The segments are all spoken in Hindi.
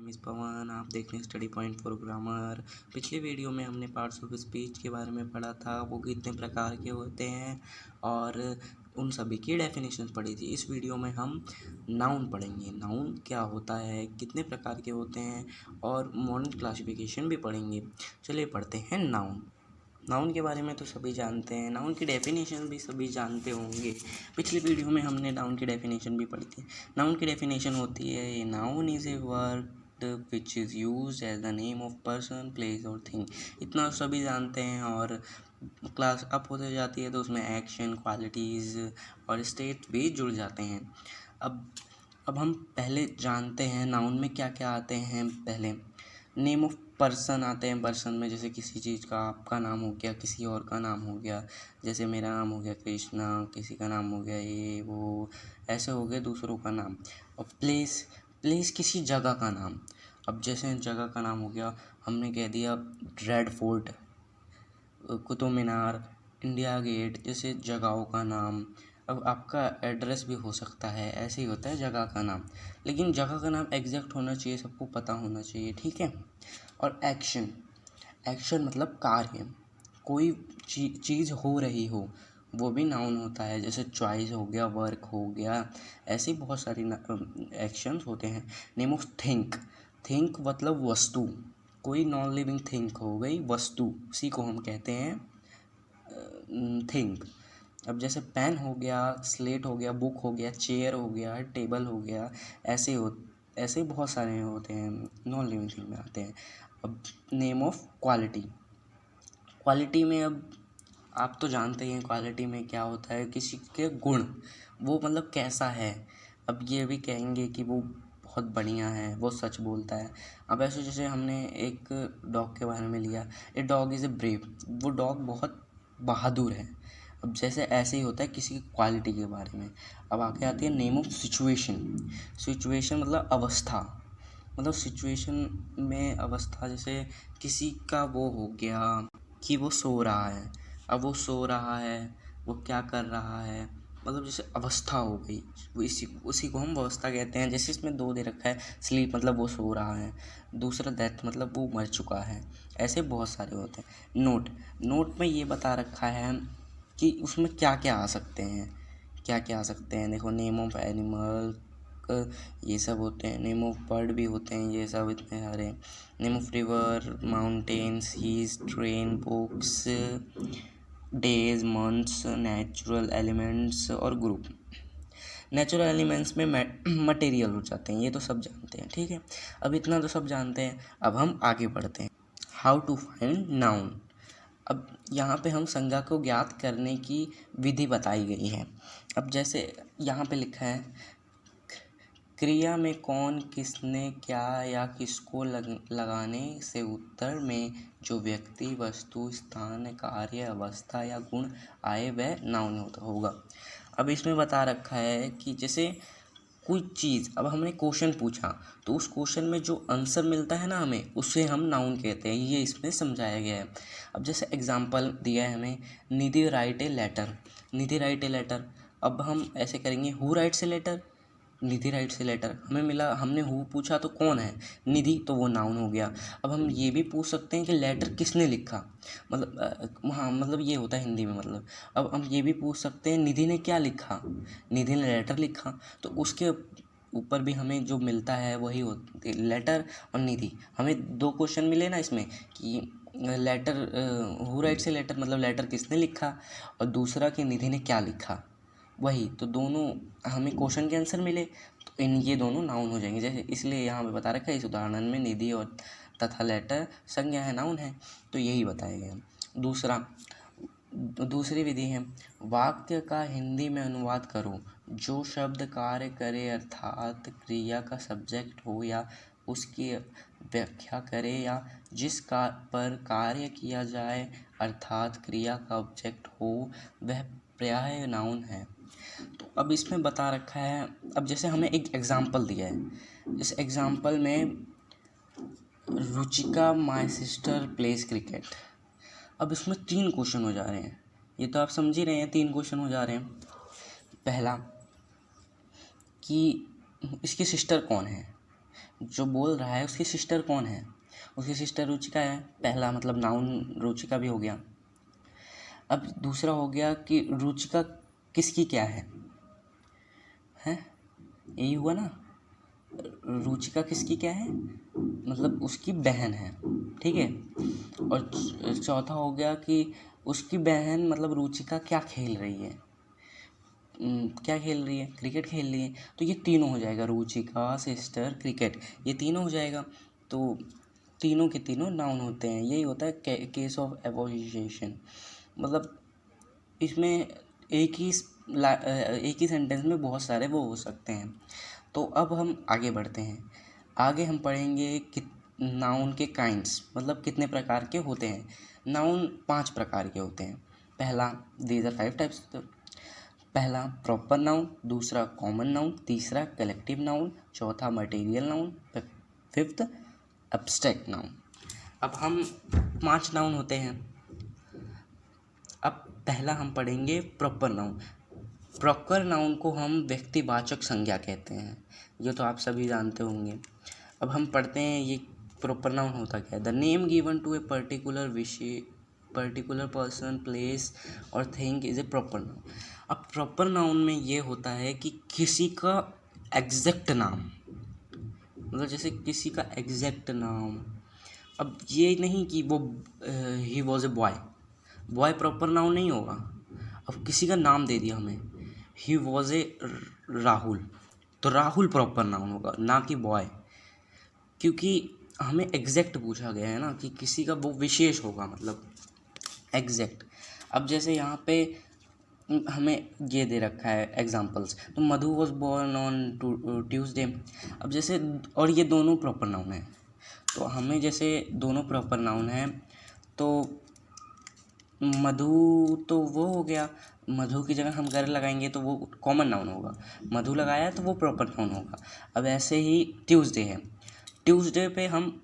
मिस पवन, आप देख रहे हैं स्टडी पॉइंट फॉर ग्रामर। पिछले वीडियो में हमने पार्ट्स ऑफ स्पीच के बारे में पढ़ा था, वो कितने प्रकार के होते हैं और उन सभी की डेफिनेशन पढ़ी थी। इस वीडियो में हम नाउन पढ़ेंगे। नाउन क्या होता है, कितने प्रकार के होते हैं और मॉडर्न क्लासिफिकेशन भी पढ़ेंगे। चलिए पढ़ते हैं नाउन। नाउन के बारे में तो सभी जानते हैं, नाउन की डेफिनेशन भी सभी जानते होंगे। पिछले वीडियो में हमने नाउन की डेफिनेशन भी पढ़ी थी। नाउन की डेफिनेशन होती है, noun is a word which is use as the name of person, place और थिंग। इतना सभी जानते हैं। और क्लास अप होते जाती है तो उसमें एक्शन, क्वालिटीज़ और स्टेट भी जुड़ जाते हैं। अब हम पहले जानते हैं नाउन में क्या क्या आते हैं। पहले नेम ऑफ पर्सन आते हैं। पर्सन में जैसे किसी चीज़ का आपका नाम हो गया, किसी और का नाम हो गया। जैसे मेरा नाम हो गया कृष्णा, किसी का नाम हो गया ये वो, ऐसे हो गए दूसरों का नाम। और प्लेस, प्लेस किसी जगह का नाम। अब जैसे जगह का नाम हो गया, हमने कह दिया red fort, Qutub Minar, India gate, जैसे जगहों का नाम। अब आपका एड्रेस भी हो सकता है, ऐसे ही होता है जगह का नाम। लेकिन जगह का नाम एग्जैक्ट होना चाहिए, सबको पता होना चाहिए, ठीक है। और एक्शन, एक्शन मतलब कार्य, कोई चीज़ हो रही हो वो भी नाउन होता है। जैसे चॉइस हो गया, वर्क हो गया, ऐसे बहुत सारी एक्शंस होते हैं। नेम ऑफ थिंक, थिंक मतलब वस्तु, कोई नॉन लिविंग थिंक हो गई वस्तु, उसी को हम कहते हैं थिंक। अब जैसे पेन हो गया, स्लेट हो गया, बुक हो गया, चेयर हो गया, टेबल हो गया, ऐसे बहुत सारे होते हैं, नॉन लिविंग थिंग में आते हैं। अब नेम ऑफ क्वालिटी, क्वालिटी में अब आप तो जानते ही हैं क्वालिटी में क्या होता है, किसी के गुण, वो मतलब कैसा है। अब ये भी कहेंगे कि वो बहुत बढ़िया है, वो सच बोलता है। अब ऐसे जैसे हमने एक डॉग के बारे में लिया, a dog is a brave, वो डॉग बहुत बहादुर है। अब जैसे ऐसे ही होता है किसी की क्वालिटी के बारे में। अब आगे आती है नेम ऑफ सिचुएशन, सिचुएशन मतलब अवस्था, मतलब सिचुएशन में अवस्था। जैसे किसी का वो हो गया कि वो सो रहा है, अब वो सो रहा है, वो क्या कर रहा है, मतलब जैसे अवस्था हो गई, वो उसी को हम अवस्था कहते हैं। जैसे इसमें दो दे रखा है, स्लीप मतलब वो सो रहा है, दूसरा डेथ मतलब वो मर चुका है, ऐसे बहुत सारे होते हैं। नोट, नोट में ये बता रखा है कि उसमें क्या क्या आ सकते हैं, क्या क्या आ सकते हैं। देखो नेम ऑफ एनिमल, ये सब होते हैं। नेम ऑफ बर्ड भी होते हैं, ये सब इतने सारे। Name of river, mountain, seas, train, books, days, months, natural elements और ग्रुप। नेचुरल एलिमेंट्स में मटेरियल हो जाते हैं, ये तो सब जानते हैं, ठीक है। अब इतना तो सब जानते हैं, अब हम आगे बढ़ते हैं। How to find noun. अब यहाँ पे हम संज्ञा को ज्ञात करने की विधि बताई गई है। अब जैसे यहाँ पे लिखा है, क्रिया में कौन, किसने, क्या या किसको लगाने से उत्तर में जो व्यक्ति, वस्तु, स्थान, कार्य, अवस्था या गुण आए वह नाउन होगा। अब इसमें बता रखा है कि जैसे कोई चीज़, अब हमने क्वेश्चन पूछा तो उस क्वेश्चन में जो आंसर मिलता है ना हमें, उसे हम नाउन कहते हैं, ये इसमें समझाया गया है। अब जैसे एग्जांपल दिया है हमें, Nidhi write a letter, Nidhi write a letter. अब हम ऐसे करेंगे, who writes a letter, Nidhi writes a letter. हमें मिला, हमने हु पूछा तो कौन है, निधि, तो वो नाउन हो गया। अब हम ये भी पूछ सकते हैं कि लेटर किसने लिखा, मतलब हाँ, मतलब ये होता है हिंदी में मतलब। अब हम ये भी पूछ सकते हैं निधि ने क्या लिखा, निधि ने लेटर लिखा, तो उसके ऊपर भी हमें जो मिलता है वही होती है, लेटर और निधि। हमें दो क्वेश्चन मिले ना इसमें कि letter, who writes a letter मतलब लेटर किसने लिखा, और दूसरा कि निधि ने क्या लिखा, वही तो दोनों हमें क्वेश्चन के आंसर मिले, तो ये दोनों नाउन हो जाएंगे। जैसे इसलिए यहाँ पे बता रखा है, इस उदाहरण में निधि और तथा लेटर संज्ञा है, नाउन है, तो यही बताया गया। दूसरी विधि है, वाक्य का हिंदी में अनुवाद करो। जो शब्द कार्य करे अर्थात क्रिया का सब्जेक्ट हो या उसकी व्याख्या करे, या जिस पर कार्य किया जाए अर्थात क्रिया का ऑब्जेक्ट हो, वह पर्याय नाउन है। तो अब इसमें बता रखा है, अब जैसे हमें एक एग्जाम्पल दिया है, इस एग्जाम्पल में Ruchika my sister pledge cricket. अब इसमें 3 क्वेश्चन हो जा रहे हैं, ये तो आप समझ ही रहे हैं, 3 क्वेश्चन हो जा रहे हैं। पहला कि इसकी सिस्टर कौन है, जो बोल रहा है उसकी सिस्टर कौन है? उसकी सिस्टर रुचिका है। पहला मतलब नाउन रुचिका भी हो गया। अब दूसरा हो गया कि रुचिका किसकी क्या है? हैं, यही हुआ ना। रुचिका किसकी क्या है? मतलब उसकी बहन है, ठीक है। और चौथा हो गया कि उसकी बहन मतलब रुचिका क्या खेल रही है? क्या खेल रही है? क्रिकेट खेल रही है। तो ये तीनों हो जाएगा, रुचिका, सिस्टर, क्रिकेट, ये तीनों हो जाएगा। तो तीनों के तीनों नाउन होते हैं। यही होता है केस ऑफ एपोजिशन। मतलब इसमें एक ही सेंटेंस में बहुत सारे वो हो सकते हैं। तो अब हम आगे बढ़ते हैं। आगे हम पढ़ेंगे कि नाउन के काइंड्स, मतलब कितने प्रकार के होते हैं। नाउन 5 प्रकार के होते हैं। पहला, दीज आर 5 टाइप्स। पहला प्रॉपर नाउन, दूसरा कॉमन नाउन, तीसरा कलेक्टिव नाउन, चौथा material noun, fifth abstract noun. अब हम 5 नाउन होते हैं। अब पहला हम पढ़ेंगे प्रॉपर नाउन। प्रॉपर नाउन को हम व्यक्तिवाचक संज्ञा कहते हैं, ये तो आप सभी जानते होंगे। अब हम पढ़ते हैं ये प्रॉपर नाउन होता क्या है। The name given to a particular विषय, पर्टिकुलर पर्सन, प्लेस और thing is a proper noun. अब प्रॉपर नाउन में ये होता है कि किसी का एग्जैक्ट नाम, मतलब जैसे किसी का एग्जैक्ट नाम। अब ये नहीं कि वो he was a boy, boy proper noun नहीं होगा। अब किसी का नाम दे दिया हमें, ही वॉज ए राहुल, तो राहुल प्रॉपर नाउन होगा, ना कि बॉय, क्योंकि हमें एग्जैक्ट पूछा गया है ना कि किसी का वो विशेष होगा, मतलब एग्जैक्ट। अब जैसे यहाँ पे हमें ये दे रखा है एग्जांपल्स, तो मधु वॉज बोर्न ऑन ट्यूसडे। अब जैसे, और ये दोनों प्रॉपर नाउन है, तो हमें जैसे दोनों प्रॉपर नाउन है, तो मधु तो वो हो गया, मधु की जगह हम घर लगाएंगे तो वो कॉमन नाउन होगा। मधु लगाया तो वो प्रॉपर नाउन होगा। अब ऐसे ही ट्यूसडे है, ट्यूसडे पे हम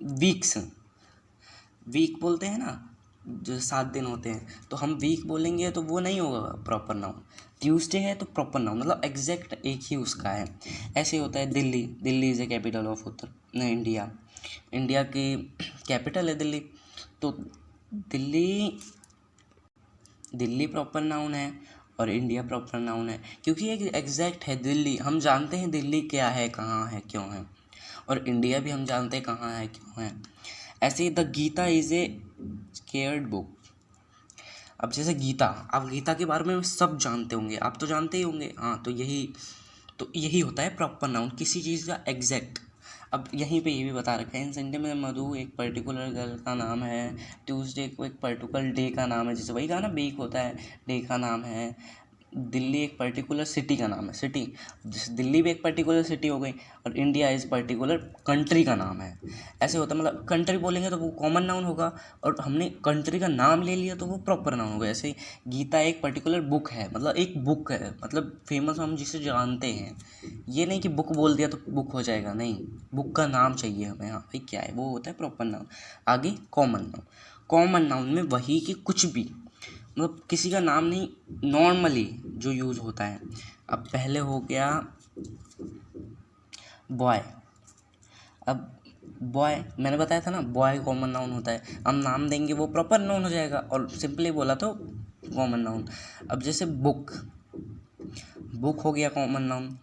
वीक बोलते हैं ना, जो 7 दिन होते हैं, तो हम वीक बोलेंगे तो वो नहीं होगा प्रॉपर नाउन। ट्यूसडे है तो प्रॉपर नाउन, मतलब एग्जैक्ट एक ही उसका है। ऐसे होता है Delhi, Delhi is a capital of India, India की कैपिटल है दिल्ली, तो दिल्ली प्रॉपर नाउन है और इंडिया प्रॉपर नाउन है, क्योंकि ये एग्जैक्ट है। दिल्ली हम जानते हैं दिल्ली क्या है, कहाँ है, क्यों है, और इंडिया भी हम जानते हैं कहाँ है, क्यों है। ऐसे ही the Gita is a sacred book. अब जैसे गीता, आप गीता के बारे में सब जानते होंगे, आप तो जानते ही होंगे, हाँ, तो यही होता है प्रॉपर नाउन, किसी चीज़ का एग्जैक्ट। अब यहीं पे ये भी बता रखा है, इन सेंटेंस में मधु एक पर्टिकुलर गर्ल का नाम है, ट्यूसडे को एक पर्टिकुलर डे का नाम है, जैसे वही कहा ना वीक होता है, डे का नाम है। दिल्ली एक पर्टिकुलर सिटी का नाम है, सिटी, जैसे दिल्ली भी एक पर्टिकुलर सिटी हो गई, और इंडिया इज़ पर्टिकुलर कंट्री का नाम है। ऐसे होता है, मतलब कंट्री बोलेंगे तो वो कॉमन नाउन होगा, और हमने कंट्री का नाम ले लिया तो वो प्रॉपर नाउन होगा। ऐसे ही गीता एक पर्टिकुलर बुक है, मतलब एक बुक है, मतलब फेमस, हम जिसे जानते हैं। ये नहीं कि बुक बोल दिया तो बुक हो जाएगा, नहीं, बुक का नाम चाहिए हमें, हाँ भाई क्या है, वो होता है प्रॉपर नाउन। आगे कॉमन नाउन। कॉमन नाउन में वही कि कुछ भी, मतलब किसी का नाम नहीं, नॉर्मली जो यूज़ होता है। अब पहले हो गया बॉय। अब बॉय मैंने बताया था ना, बॉय कॉमन नाउन होता है, हम नाम देंगे वो प्रॉपर नाउन हो जाएगा, और सिंपली बोला तो कॉमन नाउन। अब जैसे बुक हो गया कॉमन नाउन।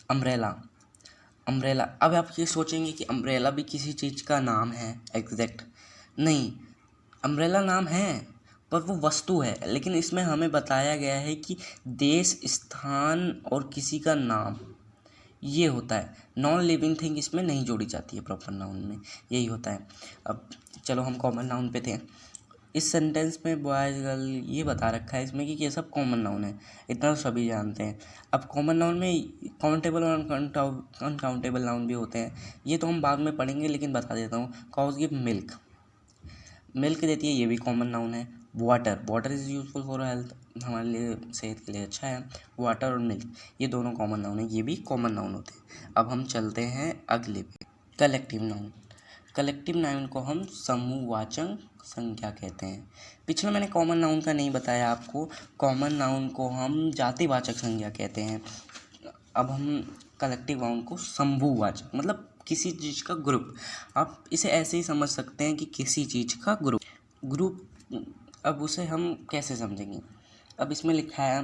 अम्ब्रेला, अब आप ये सोचेंगे कि अम्ब्रेला भी किसी चीज़ का नाम है एग्जैक्ट, नहीं, अम्ब्रेला नाम है पर वो वस्तु है, लेकिन इसमें हमें बताया गया है कि देश, स्थान और किसी का नाम, ये होता है। नॉन लिविंग थिंग इसमें नहीं जोड़ी जाती है प्रॉपर नाउन में, यही होता है। अब चलो हम कॉमन नाउन पे थे। इस सेंटेंस में बॉयज़ गर्ल ये बता रखा है इसमें कि ये सब कॉमन नाउन है, इतना तो सभी जानते हैं। अब कॉमन नाउन में काउंटेबल और अनकाउंटेबल नाउन भी होते हैं, ये तो हम बाद में पढ़ेंगे, लेकिन बता देता हूँ। काउज गिव मिल्क देती है, ये भी कॉमन नाउन है। Water is useful for health, हमारे लिए, सेहत के लिए अच्छा है। वाटर और मिल्क ये दोनों कॉमन नाउन है, ये भी कॉमन नाउन होते हैं। अब हम चलते हैं अगले पे, कलेक्टिव नाउन। कलेक्टिव नाउन को हम समूहवाचक संज्ञा कहते हैं। पिछले मैंने कॉमन नाउन का नहीं बताया आपको, कॉमन नाउन को हम जातिवाचक संज्ञा कहते हैं। अब हम कलेक्टिव नाउन को समूहवाचक, मतलब किसी चीज़ का ग्रुप, आप इसे ऐसे ही समझ सकते हैं कि किसी चीज़ का ग्रुप। अब उसे हम कैसे समझेंगे? अब इसमें लिखा है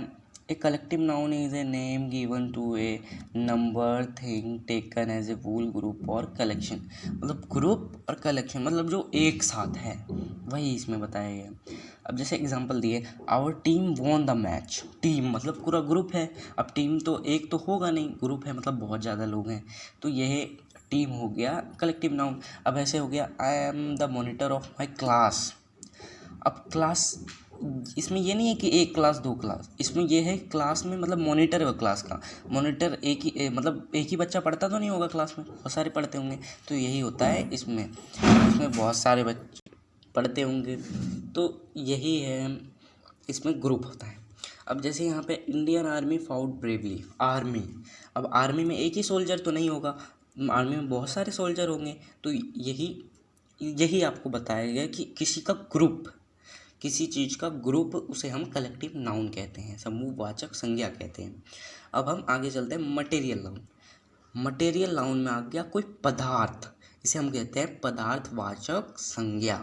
a collective noun is a name given to a number thing taken as a whole group और कलेक्शन। मतलब ग्रुप और कलेक्शन मतलब जो एक साथ है, वही इसमें बताया गया। अब जैसे एग्जांपल दिए, our team won the match. Team मतलब पूरा ग्रुप है। अब टीम तो एक तो होगा नहीं, ग्रुप है मतलब बहुत ज़्यादा लोग हैं, तो यह टीम हो गया कलेक्टिव नाउन। अब ऐसे हो गया, I am the monitor of my class. अब क्लास, इसमें ये नहीं है कि एक क्लास दो क्लास, इसमें ये है क्लास में मतलब मॉनिटर है क्लास का। मॉनिटर एक ही मतलब एक ही बच्चा पढ़ता तो नहीं होगा क्लास में, बहुत सारे पढ़ते होंगे, तो यही होता है इसमें बहुत सारे बच्चे पढ़ते होंगे, तो यही है, इसमें ग्रुप होता है। अब जैसे यहाँ पे Indian army fought bravely, army, अब आर्मी में एक ही सोल्जर तो नहीं होगा, आर्मी में बहुत सारे सोल्जर होंगे, तो यही आपको बताया गया कि किसी का ग्रुप, किसी चीज़ का ग्रुप, उसे हम कलेक्टिव नाउन कहते हैं, समूहवाचक संज्ञा कहते हैं। अब हम आगे चलते हैं मटेरियल नाउन। मटेरियल नाउन में आ गया कोई पदार्थ, इसे हम कहते हैं पदार्थवाचक संज्ञा।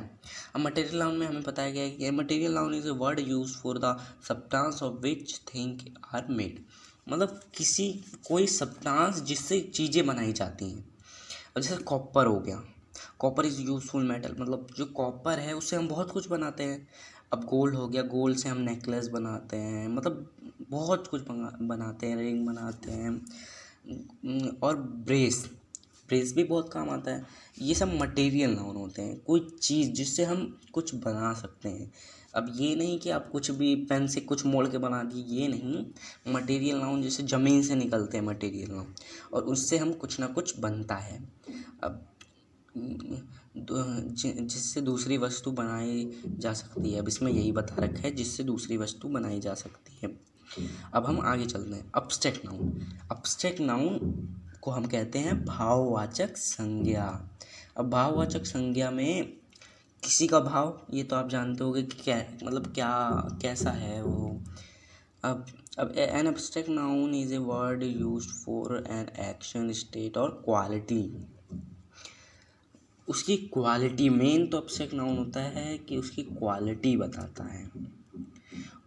अब मटेरियल नाउन में हमें बताया गया है कि material noun is a word use for the substance of which thing are made. मतलब कोई सब्सटेंस जिससे चीज़ें बनाई जाती हैं। अब जैसे कॉपर हो गया, कॉपर इज़ यूजफुल मेटल, मतलब जो कॉपर है उससे हम बहुत कुछ बनाते हैं। अब गोल्ड हो गया, गोल्ड से हम नेकलेस बनाते हैं, मतलब बहुत कुछ बनाते हैं, रिंग बनाते हैं, और ब्रेस भी बहुत काम आता है। ये सब मटेरियल नाउन होते हैं, कोई चीज़ जिससे हम कुछ बना सकते हैं। अब ये नहीं कि आप कुछ भी पेन से कुछ मोड़ के बना दिए, ये नहीं। मटेरियल नाउन जैसे ज़मीन से निकलते हैं मटेरियल नाउन, और उससे हम कुछ ना कुछ बनता है। अब जिससे दूसरी वस्तु बनाई जा सकती है, अब इसमें यही बता रखा है, जिससे दूसरी वस्तु बनाई जा सकती है। अब हम आगे चलते हैं, अब्स्ट्रैक्ट नाउन। अब्स्ट्रैक्ट नाउन को हम कहते हैं भाववाचक संज्ञा। अब भाववाचक संज्ञा में किसी का भाव, ये तो आप जानते होंगे कि क्या मतलब क्या कैसा है वो। अब an abstract noun is a word used for an action, state और क्वालिटी। उसकी क्वालिटी, मेन तो अब्स्ट्रैक्ट नाउन होता है कि उसकी क्वालिटी बताता है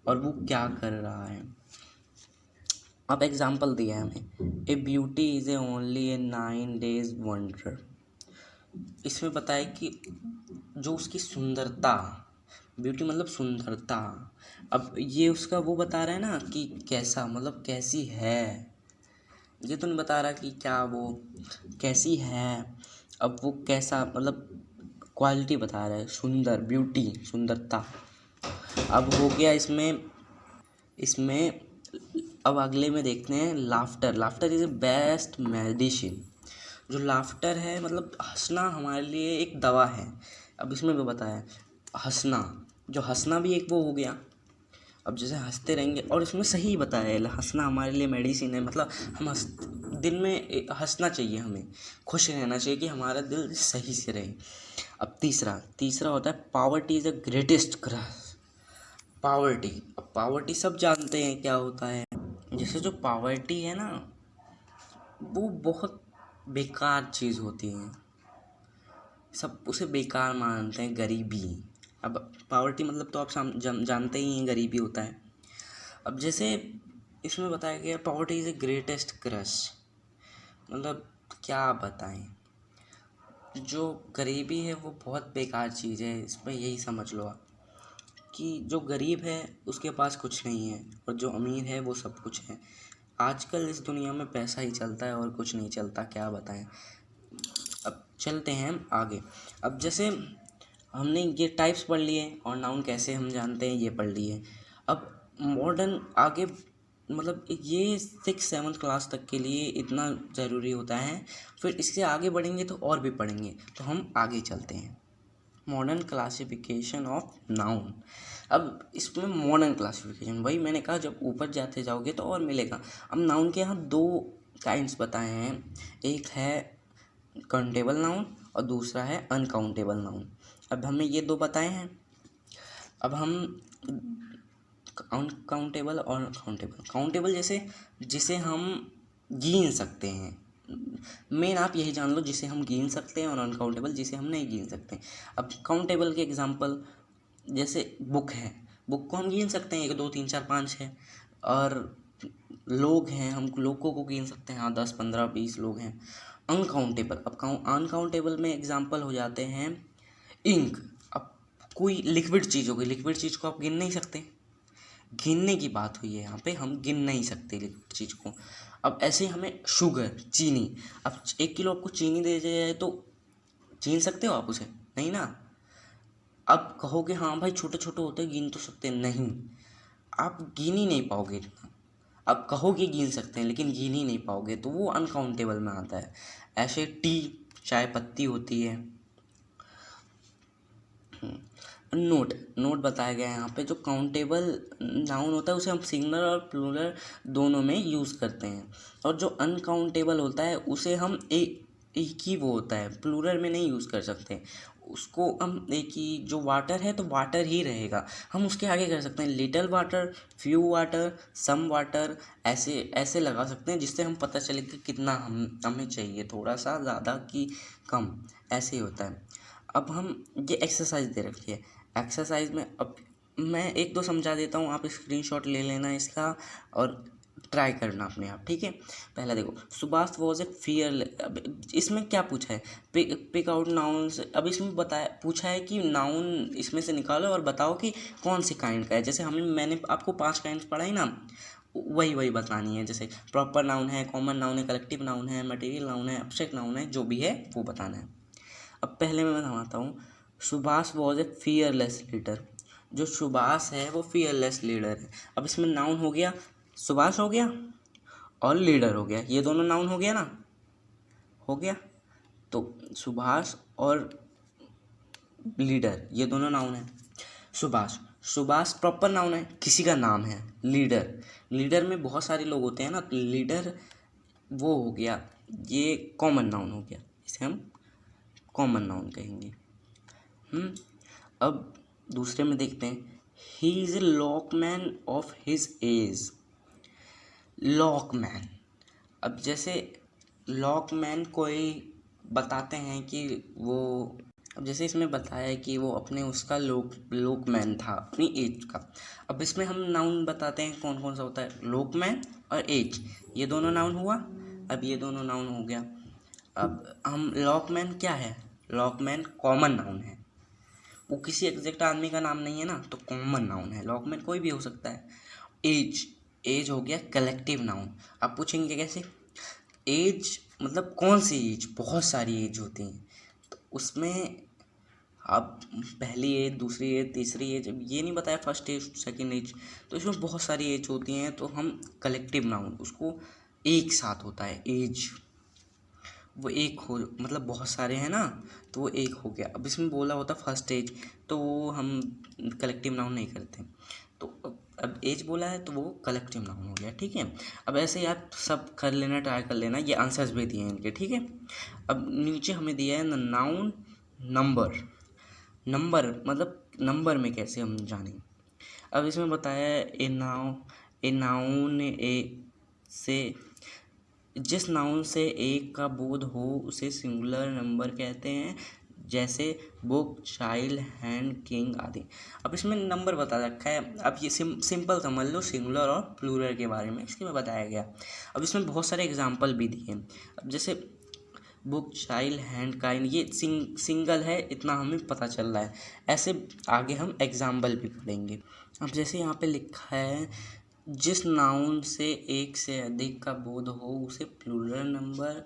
और वो क्या कर रहा है। अब एग्जांपल दिया है हमें, a beauty is a only a 9 days wonder. इसमें बताया कि जो उसकी सुंदरता, ब्यूटी मतलब सुंदरता, अब ये उसका वो बता रहा है ना कि कैसा, मतलब कैसी है, ये तो नहीं बता रहा कि क्या वो कैसी है। अब वो कैसा मतलब क्वालिटी बता रहा है, सुंदर, ब्यूटी, सुंदरता। अब हो गया इसमें अब अगले में देखते हैं laughter. Laughter is a best medicine. जो लाफ्टर है मतलब हंसना हमारे लिए एक दवा है। अब इसमें भी बताया हंसना, जो हंसना भी एक वो हो गया। अब जैसे हंसते रहेंगे, और इसमें सही बताया है, हंसना हमारे लिए मेडिसिन है, मतलब हम दिन में हंसना चाहिए, हमें खुश रहना चाहिए कि हमारा दिल सही से रहे। अब तीसरा होता है poverty is the greatest cross. Poverty, अब पॉवर्टी सब जानते हैं क्या होता है। जैसे जो पॉवर्टी है ना, वो बहुत बेकार चीज़ होती है, सब उसे बेकार मानते हैं, गरीबी। अब पॉवर्टी मतलब तो आप जानते ही हैं, गरीबी होता है। अब जैसे इसमें बताया गया poverty is a greatest crush, मतलब क्या बताएं, जो गरीबी है वो बहुत बेकार चीज़ है। इसमें यही समझ लो आप कि जो गरीब है उसके पास कुछ नहीं है, और जो अमीर है वो सब कुछ है। आजकल इस दुनिया में पैसा ही चलता है और कुछ नहीं चलता, क्या बताएं। अब चलते हैं आगे। अब जैसे हमने ये टाइप्स पढ़ लिए और नाउन कैसे हम जानते हैं ये पढ़ लिए। अब मॉडर्न आगे मतलब ये 6-7 क्लास तक के लिए इतना ज़रूरी होता है, फिर इससे आगे बढ़ेंगे तो और भी पढ़ेंगे, तो हम आगे चलते हैं। Modern classification of noun. अब इसमें मॉडर्न क्लासिफिकेशन, वही मैंने कहा, जब ऊपर जाते जाओगे तो और मिलेगा। अब नाउन के यहाँ 2 काइंड्स बताए हैं, एक है काउंटेबल नाउन और दूसरा है अनकाउंटेबल नाउन। अब हमने ये 2 बताए हैं। अब हम अनकाउंटेबल और काउंटेबल। काउंटेबल जैसे जिसे हम गिन सकते हैं, मेन आप यही जान लो जिसे हम गिन सकते हैं और अनकाउंटेबल जिसे हम नहीं गिन सकते। अब काउंटेबल के एग्जांपल जैसे बुक है, बुक को हम गिन सकते हैं 1 2 3 4 5 है। और लोग हैं, हम लोगों को गिन सकते हैं, हाँ 10 15 20 लोग हैं। अनकाउंटेबल, अब अनकाउंटेबल में एग्जांपल हो जाते हैं इंक। अब कोई लिक्विड चीज़ हो गई, लिक्विड चीज़ को आप गिन नहीं सकते, गिनने की बात हुई है यहाँ पे, हम गिन नहीं सकते लिक्विड चीज़ को। अब ऐसे हमें शुगर, चीनी, अब 1 किलो आपको चीनी दे दिया जाए तो गिन सकते हो आप उसे? नहीं ना। अब कहोगे हाँ भाई छोटे छोटे होते गिन तो सकते हैं, नहीं, आप गिन ही नहीं पाओगे इतना। अब कहोगे गिन सकते हैं लेकिन गिन ही नहीं पाओगे, तो वो अनकाउंटेबल में आता है। ऐसे टी, चाय पत्ती होती है। नोट, नोट बताया गया है यहाँ पे। जो काउंटेबल नाउन होता है उसे हम सिंगुलर और प्लूरल दोनों में यूज़ करते हैं, और जो अनकाउंटेबल होता है उसे हम एक ही वो होता है, प्लूरल में नहीं यूज़ कर सकते उसको। हम एक ही, जो वाटर है तो वाटर ही रहेगा, हम उसके आगे कर सकते हैं little water, few water, some water, ऐसे ऐसे लगा सकते हैं जिससे हम पता चले कि कितना हमें चाहिए, थोड़ा सा ज़्यादा कि कम, ऐसे ही होता है। अब हम ये एक्सरसाइज दे रखी है, एक्सरसाइज में अब मैं 1 2 समझा देता हूँ, आप स्क्रीनशॉट ले लेना इसका और ट्राई करना अपने आप, ठीक है। पहला देखो, सुभाष वॉज ए फियर। अब इसमें क्या पूछा है, पिक आउट नाउन्स। अब इसमें बताया, पूछा है कि नाउन इसमें से निकालो और बताओ कि कौन से काइंड का है। जैसे मैंने आपको 5 काइंड पढ़ाई ना, वही बतानी है। जैसे प्रॉपर नाउन है, कॉमन नाउन है, कलेक्टिव नाउन है, मटेरियल नाउन है, एब्स्ट्रैक्ट नाउन है, जो भी है वो बताना है। अब पहले मैं बताता हूँ, Subhash was a fearless leader. जो सुभाष है वो फियरलेस लीडर है। अब इसमें नाउन हो गया, सुभाष हो गया और लीडर हो गया, ये दोनों नाउन हो गया ना, हो गया। तो सुभाष और लीडर ये दोनों नाउन है। सुभाष, सुभाष प्रॉपर नाउन है, किसी का नाम है। लीडर, लीडर में बहुत सारे लोग होते हैं ना, तो लीडर वो हो गया, ये कॉमन नाउन हो गया, इसे हम कॉमन नाउन कहेंगे। अब दूसरे में देखते हैं, he is a lockman of his age. Lockman, अब जैसे लॉकमैन कोई बताते हैं कि वो, अब जैसे इसमें बताया है कि वो अपने उसका लॉकमैन था अपनी एज का। अब इसमें हम नाउन बताते हैं कौन कौन सा होता है, लॉकमैन और एज, ये दोनों नाउन हुआ। अब ये दोनों नाउन हो गया। अब हम लॉकमैन क्या है, लॉकमैन कॉमन नाउन है, वो किसी एग्जैक्ट आदमी का नाम नहीं है ना, तो कॉमन नाउन है, लॉकमैन कोई भी हो सकता है। एज, एज हो गया कलेक्टिव नाउन। आप पूछेंगे कैसे, एज मतलब कौन सी एज, बहुत सारी एज होती हैं, तो उसमें आप पहली एज, दूसरी एज, तीसरी एज, ये नहीं बताया फर्स्ट एज सेकंड एज, तो इसमें बहुत सारी एज होती हैं, तो हम कलेक्टिव नाउन, उसको एक साथ होता है एज, वो एक हो, मतलब बहुत सारे हैं ना, तो वो एक हो गया। अब इसमें बोला होता फर्स्ट एज, तो वो हम कलेक्टिव नाउन नहीं करते, तो अब एज बोला है तो वो कलेक्टिव नाउन हो गया, ठीक है। अब ऐसे ही आप सब कर लेना, ट्राई कर लेना, ये आंसर्स भी दिए हैं इनके, ठीक है। अब नीचे हमें दिया है नाउन नंबर। नंबर मतलब नंबर में कैसे हम जानें। अब इसमें बताया है ए नाउन ए से, जिस नाउन से एक का बोध हो उसे सिंगुलर नंबर कहते हैं, जैसे बुक, चाइल्ड, हैंड, किंग आदि। अब इसमें नंबर बता रखा है, अब ये सिंपल समझ लो सिंगुलर और प्लूरल के बारे में इसके में बताया गया। अब इसमें बहुत सारे एग्जांपल भी दिए हैं। अब जैसे बुक, चाइल्ड, हैंड, काइंड, ये सिंगल है, इतना हमें पता चल रहा है। ऐसे आगे हम एग्जाम्पल भी पढ़ेंगे। अब जैसे यहाँ पे लिखा है, जिस नाउन से एक से अधिक का बोध हो उसे प्लूरल नंबर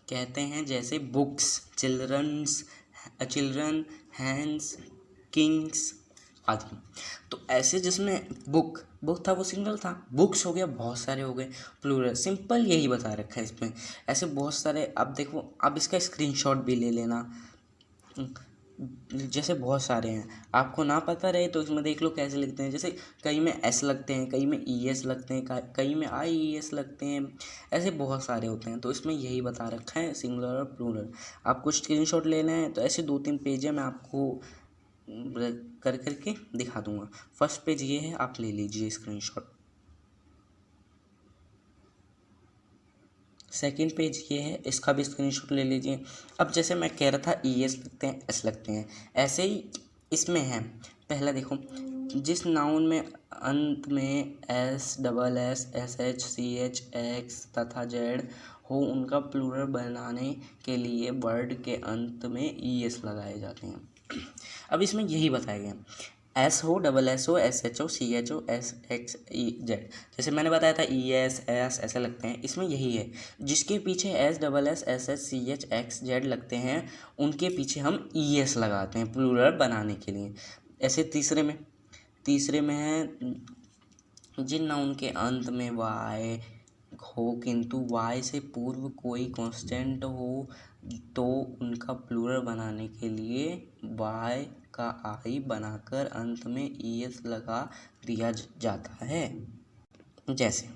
कहते हैं, जैसे बुक्स, चिल्ड्रन, हैंड्स, किंग्स आदि। तो ऐसे जिसमें बुक था वो सिंगल था, बुक्स हो गया बहुत सारे हो गए प्लूरल, सिंपल यही बता रखा है इसमें। ऐसे बहुत सारे, अब देखो, अब इसका स्क्रीनशॉट भी ले लेना, जैसे बहुत सारे हैं, आपको ना पता रहे तो इसमें देख लो कैसे लिखते हैं। जैसे कई में एस लगते हैं, कई में ई एस लगते हैं, कई में आई ई एस लगते हैं, ऐसे बहुत सारे होते हैं। तो इसमें यही बता रखा है सिंगुलर और प्लूरल। आपको स्क्रीनशॉट लेना है तो ऐसे 2-3 पेज है, मैं आपको करके दिखा दूंगा। फर्स्ट पेज ये है, आप ले लीजिए स्क्रीनशॉट। सेकंड पेज ये है, इसका भी स्क्रीनशॉट ले लीजिए। अब जैसे मैं कह रहा था ES लगते हैं, S लगते हैं, ऐसे ही इसमें है। पहला देखो, जिस नाउन में अंत में S, SH, CH, X तथा Z हो उनका प्लूरल बनाने के लिए वर्ड के अंत में ES लगाए जाते हैं। अब इसमें यही बताया गया, S हो, SSO, SHO, CHO, SX, Z। जैसे मैंने बताया था ES, S ऐसे लगते हैं, इसमें यही है। जिसके पीछे S, SH, CH, X, Z लगते हैं उनके पीछे हम ES लगाते हैं प्लूरल बनाने के लिए। ऐसे तीसरे में है, जिन नाउन के अंत में Y हो किंतु Y से पूर्व कोई कांस्टेंट हो तो उनका प्लूरल बनाने के लिए Y का I बनाकर अंत में ES लगा दिया जाता है। जैसे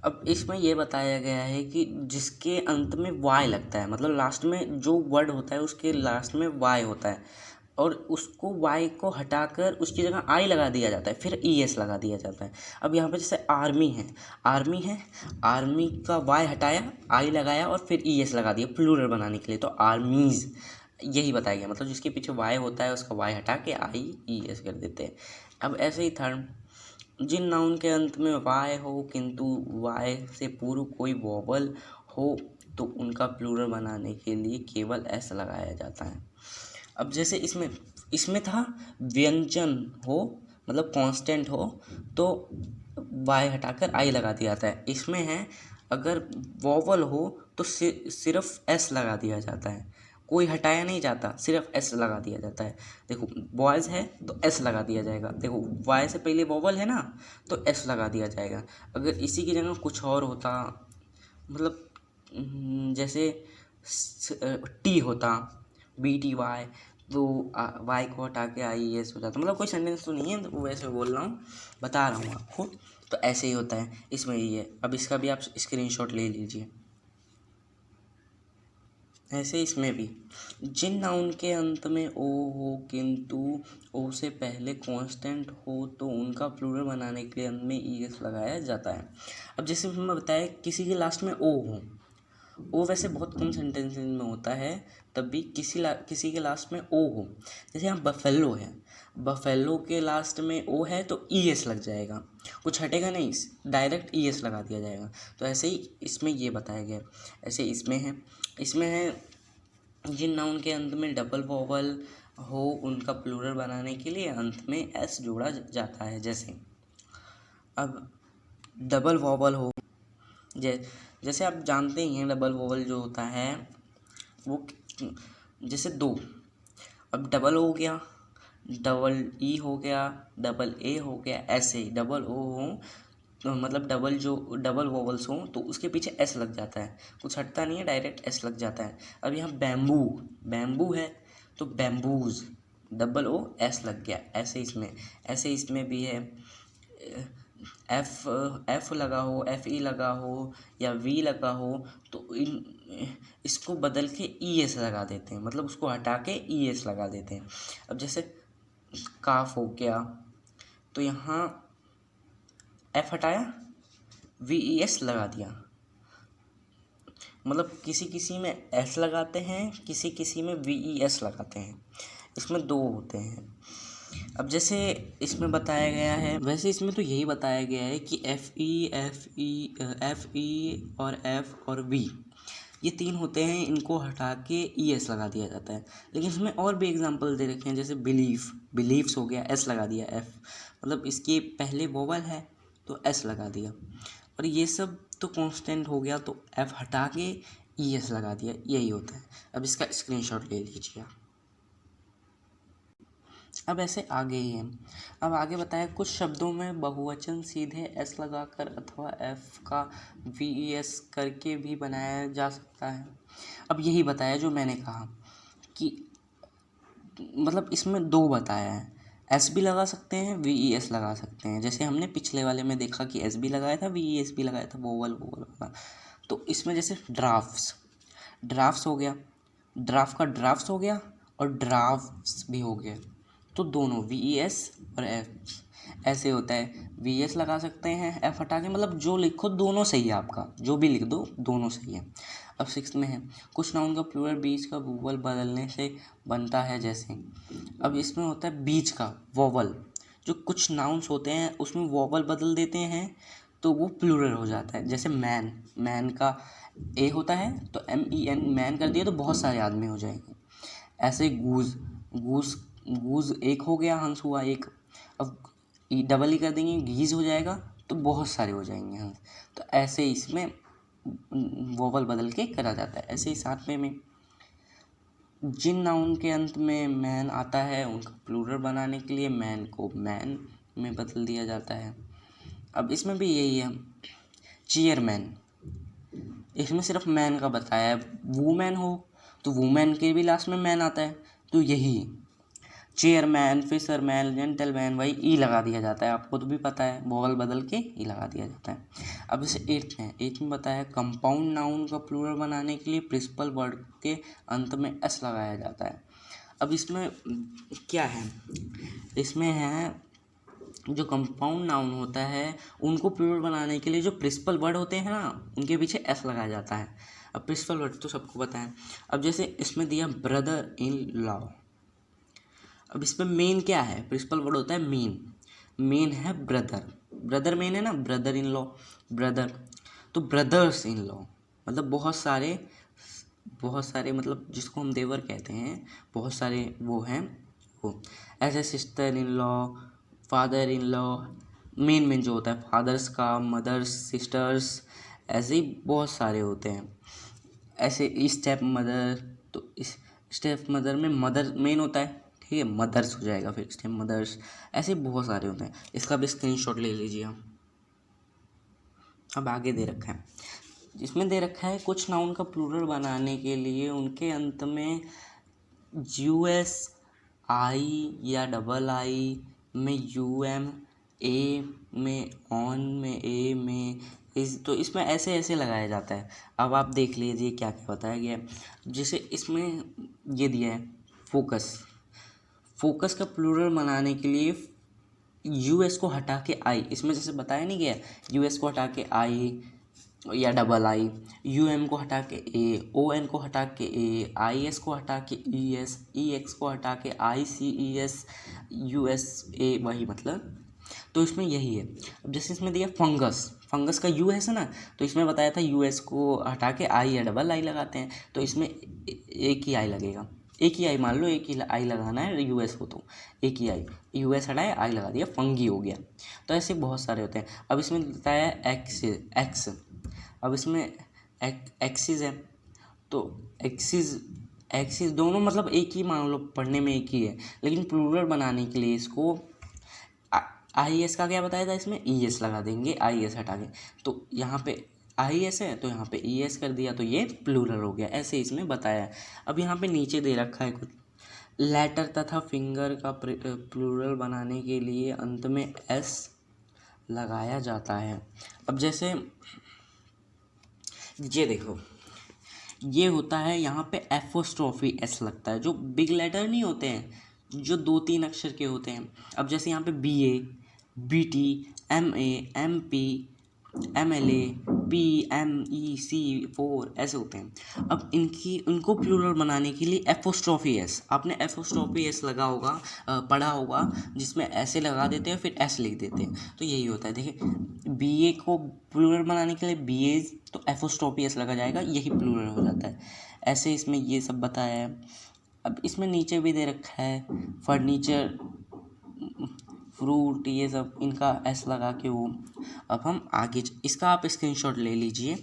अब इसमें ये बताया गया है कि जिसके अंत में Y लगता है, मतलब लास्ट में जो वर्ड होता है उसके लास्ट में Y होता है और उसको Y को हटाकर उसकी जगह I लगा दिया जाता है, फिर ES लगा दिया जाता है। अब यहाँ पे जैसे आर्मी है, आर्मी का Y हटाया, I लगाया और फिर ES लगा दिया प्लूरल बनाने के लिए, तो आर्मीज़, यही बताया गया। मतलब जिसके पीछे Y होता है उसका Y हटा के I ES कर देते हैं। अब ऐसे ही थर्ड, जिन नाउन के अंत में Y हो किंतु Y से पूर्व कोई वोवल हो तो उनका प्लूरल बनाने के लिए केवल S लगाया जाता है। अब जैसे इसमें था व्यंजन हो, मतलब कांस्टेंट हो तो Y हटाकर I लगा दिया जाता है। इसमें है अगर वोवल हो तो सिर्फ S लगा दिया जाता है, कोई हटाया नहीं जाता, सिर्फ S लगा दिया जाता है। देखो बॉयज़ है तो S लगा दिया जाएगा, देखो Y से पहले वोवल है ना तो S लगा दिया जाएगा। अगर इसी की जगह कुछ और होता, मतलब जैसे T होता, BTY, तो Y को हटा के IES हो जाता। मतलब कोई सेंटेंस तो नहीं है, तो वैसे बोल रहा हूँ, बता रहा हूँ आपको, तो ऐसे ही होता है, इसमें ही है। अब इसका भी आप स्क्रीनशॉट ले लीजिए। ऐसे इसमें भी, जिन नाउन के अंत में O हो किंतु O से पहले कांस्टेंट हो तो उनका प्लूरल बनाने के लिए अंत में ES लगाया जाता है। अब जैसे मैं बताया किसी के लास्ट में O हो, O वैसे बहुत कम सेंटेंस में होता है, तब भी किसी के लास्ट में O हो। जैसे यहाँ बफेलो है, बफेलो के लास्ट में O है तो ES लग जाएगा, कुछ हटेगा नहीं, डायरेक्ट ES लगा दिया जाएगा। तो ऐसे ही इसमें ये बताया गया। ऐसे इसमें है जिन नाउन के अंत में डबल वोवल हो उनका प्लूरल बनाने के लिए अंत में S जोड़ा जाता है। जैसे अब डबल वोवल हो, जैसे आप जानते ही हैं डबल वोवल जो होता है वो, जैसे दो, अब डबल हो गया, डबल E हो गया, डबल A हो गया, ऐसे ही डबल O हो तो मतलब डबल वोवल्स हो तो उसके पीछे S लग जाता है, कुछ हटता नहीं है, डायरेक्ट S लग जाता है। अब यहाँ बैम्बू है तो बैम्बूज, डबल O S लग गया। ऐसे इसमें भी है, F लगा हो, FE लगा हो या V लगा हो तो इसको बदल के ES लगा देते हैं, मतलब उसको हटा के ES लगा देते हैं। अब जैसे काफ हो गया तो यहाँ F हटाया, VES लगा दिया, मतलब किसी में S लगाते हैं, किसी में VES लगाते हैं, इसमें दो होते हैं। अब जैसे इसमें बताया गया है, वैसे इसमें तो यही बताया गया है कि FE और F और V ये तीन होते हैं, इनको हटा के ES लगा दिया जाता है। लेकिन इसमें और भी एग्जांपल दे रखे हैं, जैसे बिलीव्स हो गया, S लगा दिया, F मतलब इसके पहले वोवल है तो S लगा दिया, और ये सब तो कांस्टेंट हो गया तो F हटा के ES लगा दिया, यही होता है। अब इसका स्क्रीनशॉट ले लीजिए। अब ऐसे आगे ही है, अब आगे बताया कुछ शब्दों में बहुवचन सीधे S लगाकर अथवा F का VES करके भी बनाया जा सकता है। अब यही बताया जो मैंने कहा कि मतलब इसमें दो बताया है, S भी लगा सकते हैं, VES लगा सकते हैं। जैसे हमने पिछले वाले में देखा कि S भी लगाया था, VES भी लगाया था, वोवल वाला। तो इसमें जैसे ड्राफ्ट्स हो गया, ड्राफ्ट हो गया और ड्राफ्ट्स भी हो गया, तो दोनों VES और F ऐसे होता है, VS लगा सकते हैं F हटा के, मतलब जो लिखो दोनों सही है, आपका जो भी लिख दो दोनों सही है। अब 6 में है, कुछ नाउन का प्लूरल बीच का वोवल बदलने से बनता है जैसे। अब इसमें होता है बीच का वोवल, जो कुछ नाउन्स होते हैं उसमें वोवल बदल देते हैं तो वो प्लूरल हो जाता है। जैसे मैन, मैन का ए होता है तो MEN मैन कर दिया तो बहुत सारे आदमी हो जाएंगे। ऐसे गूज, गूज गूज एक हो गया, हंस हुआ एक। अब डबल ही कर देंगे, गीज हो जाएगा तो बहुत सारे हो जाएंगे हंस। तो ऐसे इसमें वोवल बदल के करा जाता है। ऐसे ही 7वें में जिन नाउन के अंत में मैन आता है उनका प्लूरल बनाने के लिए मैन को मैन में बदल दिया जाता है। अब इसमें भी यही है, चेयरमैन, इसमें सिर्फ मैन का बताया है। वूमेन हो तो वूमेन के भी लास्ट में मैन आता है, तो यही चेयरमैन, फिशरमैन, जेंटलमैन, वही ई लगा दिया जाता है। आपको तो भी पता है, वोवल बदल के ई लगा दिया जाता है। अब इसे 8 में बताया, कंपाउंड नाउन का प्लूरल बनाने के लिए प्रिंसिपल वर्ड के अंत में एस लगाया जाता है। अब इसमें क्या है, इसमें है जो कंपाउंड नाउन होता है उनको प्लूरल बनाने के लिए जो प्रिंसिपल वर्ड होते हैं ना, उनके पीछे एस लगाया जाता है। अब प्रिंसिपल वर्ड तो सबको पता है। अब जैसे इसमें दिया ब्रदर इन लॉ, अब इसमें मेन क्या है, प्रिंसिपल वर्ड होता है मेन, मेन है ब्रदर, ब्रदर मेन है ना, ब्रदर इन लॉ, ब्रदर, तो ब्रदर्स इन लॉ मतलब बहुत सारे मतलब जिसको हम देवर कहते हैं, बहुत सारे वो हैं वो। ऐसे sister in law, father in law, main जो होता है फादर्स का, मदर्स, सिस्टर्स, ऐसे ही बहुत सारे होते हैं। ऐसे स्टेप मदर, तो इस स्टेप मदर में मदर मेन होता है, ठीक है, मदर्स हो जाएगा फिर स्टेप मदर्स। ऐसे बहुत सारे होते हैं, इसका भी स्क्रीनशॉट ले लीजिए आप। अब आगे दे रखा है, इसमें दे रखा है कुछ नाउन का प्लूरल बनाने के लिए उनके अंत में US, I या डबल आई में UM, A में ऑन में A में इस, तो इसमें ऐसे ऐसे लगाया जाता है। अब आप देख लीजिए क्या क्या बताया गया है। जैसे इसमें ये दिया है फोकस, फोकस का प्लूरल बनाने के लिए US को हटा के I, इसमें जैसे बताया नहीं गया, US को हटा के I या डबल आई, UM को हटा के A, ON को हटा के A, IS को हटा के ES, EX को हटा के ICES, USA, वही मतलब। तो इसमें यही है। अब जैसे इसमें दिया फंगस, फंगस का US है ना, तो इसमें बताया था US को हटा के I या डबल आई लगाते हैं, तो इसमें एक ही आई लगेगा, एक ही आई मान लो, एक ही आई लगाना है, US हो तो एक ही आई, US हटाया आई लगा दिया, फंगी हो गया। तो ऐसे बहुत सारे होते हैं। अब इसमें बताया एक्स, अब इसमें एक्सिस है, तो एक्सिस दोनों मतलब एक ही मान लो, पढ़ने में एक ही है, लेकिन प्लूरल बनाने के लिए इसको IS का क्या बताया था, इसमें ES लगा देंगे, IS हटा के, तो यहाँ पे IS है तो यहाँ पे ES कर दिया, तो ये प्लूरल हो गया। ऐसे इसमें बताया है। अब यहाँ पे नीचे दे रखा है कुछ, लेटर तथा फिंगर का प्लूरल बनाने के लिए अंत में S लगाया जाता है। अब जैसे ये देखो, ये होता है यहाँ पे एपोस्ट्रोफी S लगता है, जो बिग लेटर नहीं होते हैं, जो 2-3 अक्षर के होते हैं। अब जैसे यहाँ पे BA, BT, MA, MP, MLA, PMEC4 ऐसे होते हैं। अब इनको प्लूरल बनाने के लिए एपोस्ट्रोफी S, आपने एपोस्ट्रोफी S लगा होगा, पढ़ा होगा, जिसमें ऐसे लगा देते हैं फिर S लिख देते हैं, तो यही होता है। देखिए BA को प्लूरल बनाने के लिए BAs, तो एपोस्ट्रोफी S लगा जाएगा, यही प्लूरल हो जाता है। ऐसे इसमें ये सब बताया है। अब इसमें नीचे भी दे रखा है फर्नीचर, फ्रूट, ये सब इनका S लगा के वो। अब हम आगे इसका आप स्क्रीनशॉट ले लीजिए,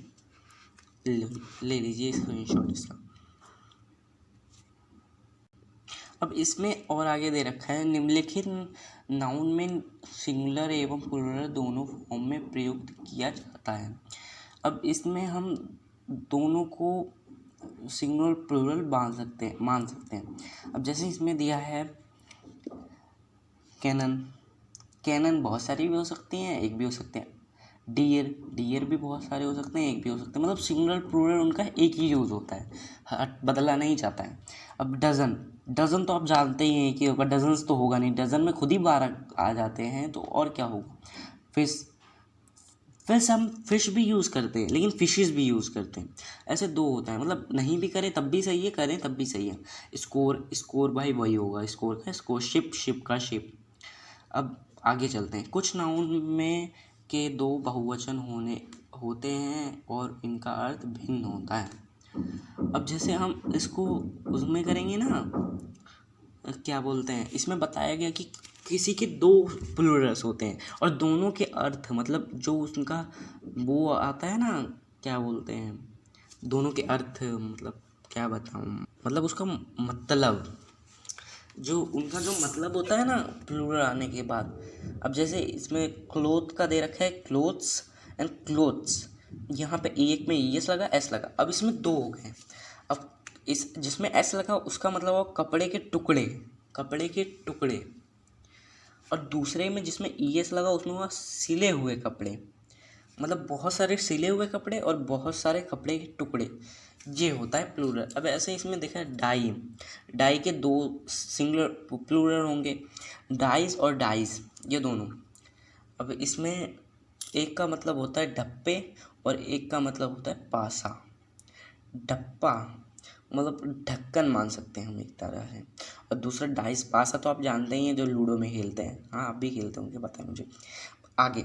ले लीजिए स्क्रीनशॉट इसका। अब इसमें और आगे दे रखा है, निम्नलिखित नाउन में सिंगुलर एवं प्लूरल दोनों फॉर्म में प्रयुक्त किया जाता है। अब इसमें हम दोनों को सिंगुलर प्लूरल मान सकते हैं। अब जैसे इसमें दिया है कैनन, कैनन बहुत सारी भी हो सकती हैं, एक भी हो सकते हैं। डियर, डियर भी बहुत सारे हो सकते हैं, एक भी हो सकते हैं, मतलब सिंगुलर प्लूरल उनका एक ही यूज़ होता है, बदला नहीं जाता है। अब डज़न, डज़न तो आप जानते ही हैं कि होगा, डजन्स तो होगा नहीं, डज़न में खुद ही 12 आ जाते हैं, तो और क्या होगा। फिश, फिश हम फिश भी यूज़ करते हैं, लेकिन फिशेस भी यूज़ करते हैं, ऐसे दो होता है, मतलब नहीं भी करें तब भी सही है, करें तब भी सही है। स्कोर, स्कोर भाई वही होगा, स्कोर का स्कोर, शिप, शिप का शिप। अब आगे चलते हैं। कुछ नाउन में के दो बहुवचन होते हैं और इनका अर्थ भिन्न होता है। अब जैसे हम इसको उसमें करेंगे ना, क्या बोलते हैं, इसमें बताया गया कि किसी के दो प्लूरल्स होते हैं और दोनों के अर्थ, मतलब जो उनका वो आता है ना, क्या बोलते हैं, दोनों के अर्थ, मतलब क्या बताऊँ, मतलब उसका मतलब, जो उनका जो मतलब होता है ना प्लूरल आने के बाद। अब जैसे इसमें क्लोथ का दे रखा है, क्लोथ्स एंड क्लोथ्स, यहाँ पे एक में एस लगा, एस लगा, अब इसमें दो हो गए। अब इस जिसमें एस लगा उसका मतलब हो कपड़े के टुकड़े, कपड़े के टुकड़े, और दूसरे में जिसमें एस लगा उसमें हुआ सिले हुए कपड़े, मतलब बहुत सारे सिले हुए कपड़े और बहुत सारे कपड़े के टुकड़े, ये होता है प्लूरल। अब ऐसे इसमें देखा डाई, डाई के दो सिंगुलर प्लूरल होंगे, डाइस और डाइस, ये दोनों। अब इसमें एक का मतलब होता है डप्पे और एक का मतलब होता है पासा। डप्पा मतलब ढक्कन मान सकते हैं हम एक तरह से, और दूसरा डाइस, पासा तो आप जानते ही हैं जो लूडो में खेलते हैं, हाँ आप भी खेलते होंगे, पता है मुझे। आगे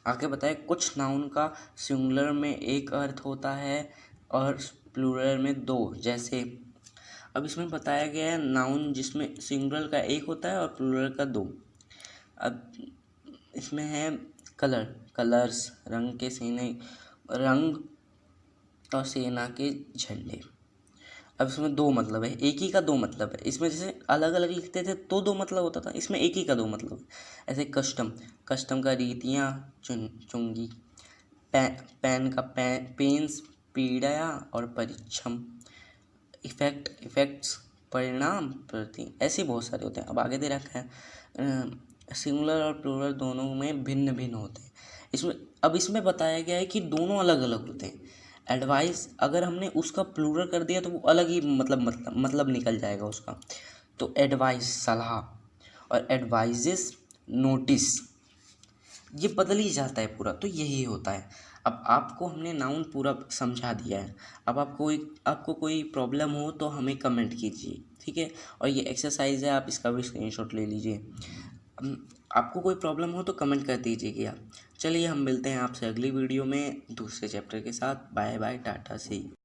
आगे बताए, कुछ नाउन का सिंगुलर में एक अर्थ होता है और प्लूरल में दो, जैसे अब इसमें बताया गया है नाउन जिसमें सिंगुलर का एक होता है और प्लूरल का दो। अब इसमें है कलर, कलर्स, रंग के सीने, रंग और सेना के झंडे। अब इसमें दो मतलब है, एक ही का दो मतलब है, इसमें जैसे अलग अलग लिखते थे तो दो मतलब होता था, इसमें एक ही का दो मतलब है। ऐसे कस्टम, कस्टम का रीतियाँ, चुंगी, पेन का पेन्स, पीड़ा और परिश्रम, इफेक्ट, इफेक्ट्स, परिणाम, प्रति, ऐसे बहुत सारे होते हैं। अब आगे दे रखा है सिंगुलर और प्लूरल दोनों में भिन्न भिन्न होते हैं। इसमें बताया गया है कि दोनों अलग अलग होते हैं। एडवाइस अगर हमने उसका प्लूरल कर दिया तो वो अलग ही मतलब निकल जाएगा उसका, तो एडवाइस सलाह, और एडवाइजेस नोटिस, ये बदल ही जाता है पूरा, तो यही होता है। अब आपको हमने नाउन पूरा समझा दिया है। अब आपको कोई प्रॉब्लम हो तो हमें कमेंट कीजिए, ठीक है, और ये एक्सरसाइज है, आप इसका भी स्क्रीनशॉट ले लीजिए। आपको कोई प्रॉब्लम हो तो कमेंट कर दीजिएगा। चलिए हम मिलते हैं आपसे अगली वीडियो में दूसरे चैप्टर के साथ। बाय बाय, टाटा सी।